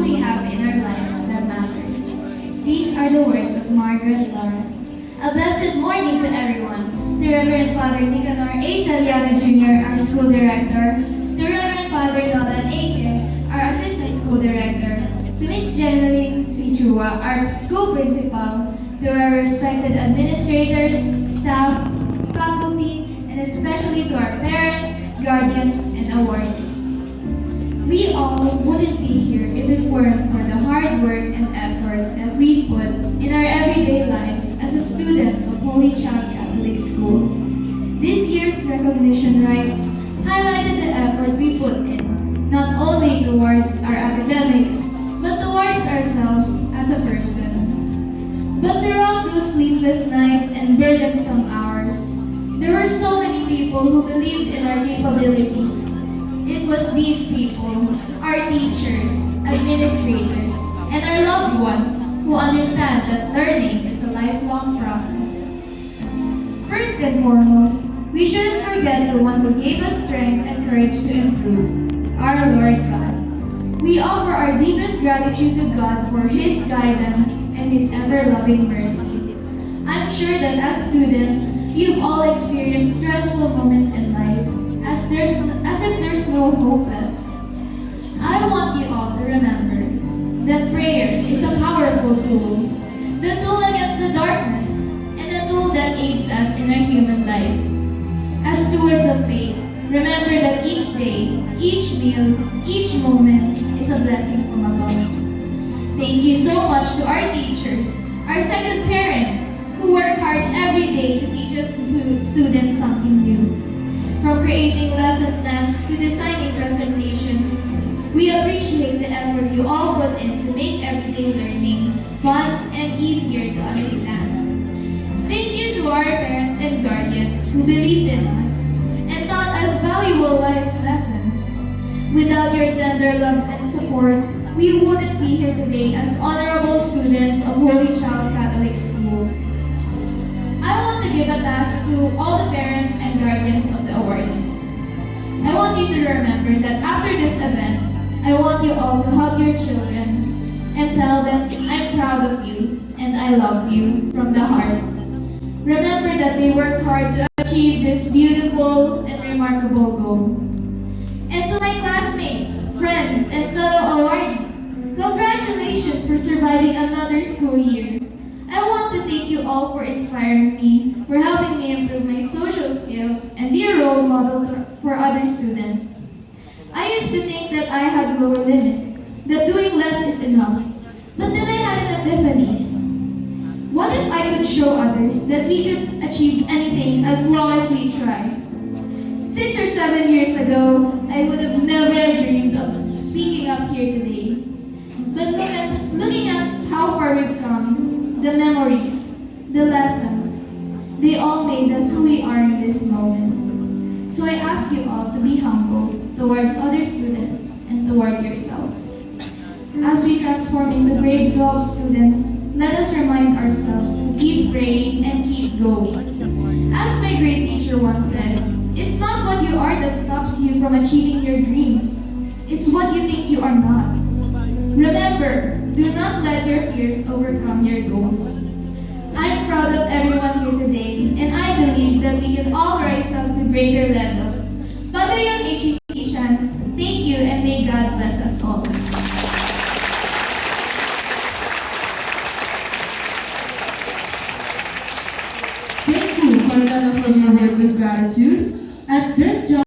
do we have in our life that matters? These are the words of Margaret Lawrence. A blessed morning to everyone. To Reverend Father Nicanor A. Saliano Jr., our school director. To Reverend Father Nolan A. Ke, our assistant school director. To Miss Jeneline C. Chua, our school principal. To our respected administrators, staff, faculty, and especially to our parents, guardians, and awardees. We all wouldn't be here if it weren't for the hard work and effort that we put in our everyday lives as a student of Holy Child Catholic School. This year's recognition rites highlighted the effort we put in, not only towards our academics, but towards ourselves as a person. But throughout those sleepless nights and burdensome hours, there were so many people who believed in our capabilities. It was these people, our teachers, administrators, and our loved ones who understand that learning is a lifelong process. First and foremost, we shouldn't forget the one who gave us strength and courage to improve, our Lord God. We offer our deepest gratitude to God for His guidance and His ever-loving mercy. I'm sure that as students, you've all experienced stressful moments in life, as if there's no hope left. I want you all to remember that prayer is a powerful tool, the tool against the darkness, and the tool that aids us in our human life. As stewards of faith, remember that each day, each meal, each moment is a blessing from above. Thank you so much to our teachers, our second parents, who work hard every day to teach us students something new. From creating lesson plans to designing presentations, we appreciate the effort you all put in to make everyday learning fun and easier to understand. Thank you to our parents and guardians who believed in us and taught us valuable life lessons. Without your tender love and support, we wouldn't be here today as honorable students of Holy Child Catholic School. I want to give a task to all the parents and guardians of the awardees. I want you to remember that after this event, I want you all to hug your children and tell them, I'm proud of you and I love you from the heart. Remember that they worked hard to achieve this beautiful and remarkable goal. And to my classmates, friends, and fellow awardees, congratulations for surviving another school year. I want to thank you all for inspiring me, for helping me improve my social skills and be a role model for other students. I used to think that I had lower limits, that doing less is enough. But then I had an epiphany. What if I could show others that we could achieve anything as long as we try? 6 or 7 years ago, I would have never dreamed of speaking up here today. But looking at how far we've come, the memories, the lessons, they all made us who we are in this moment. So I ask you all to be humble towards other students and toward yourself. As we transform into grade 12 students, let us remind ourselves to keep praying and keep going. As my great teacher once said, it's not what you are that stops you from achieving your dreams. It's what you think you are not. Remember, do not let your fears overcome your goals. I'm proud of everyone here today, and I believe that we can all rise up to greater levels. Padre Young HEC Shans, thank you and may God bless us all. Thank you, Cardinal, for your words of gratitude. At this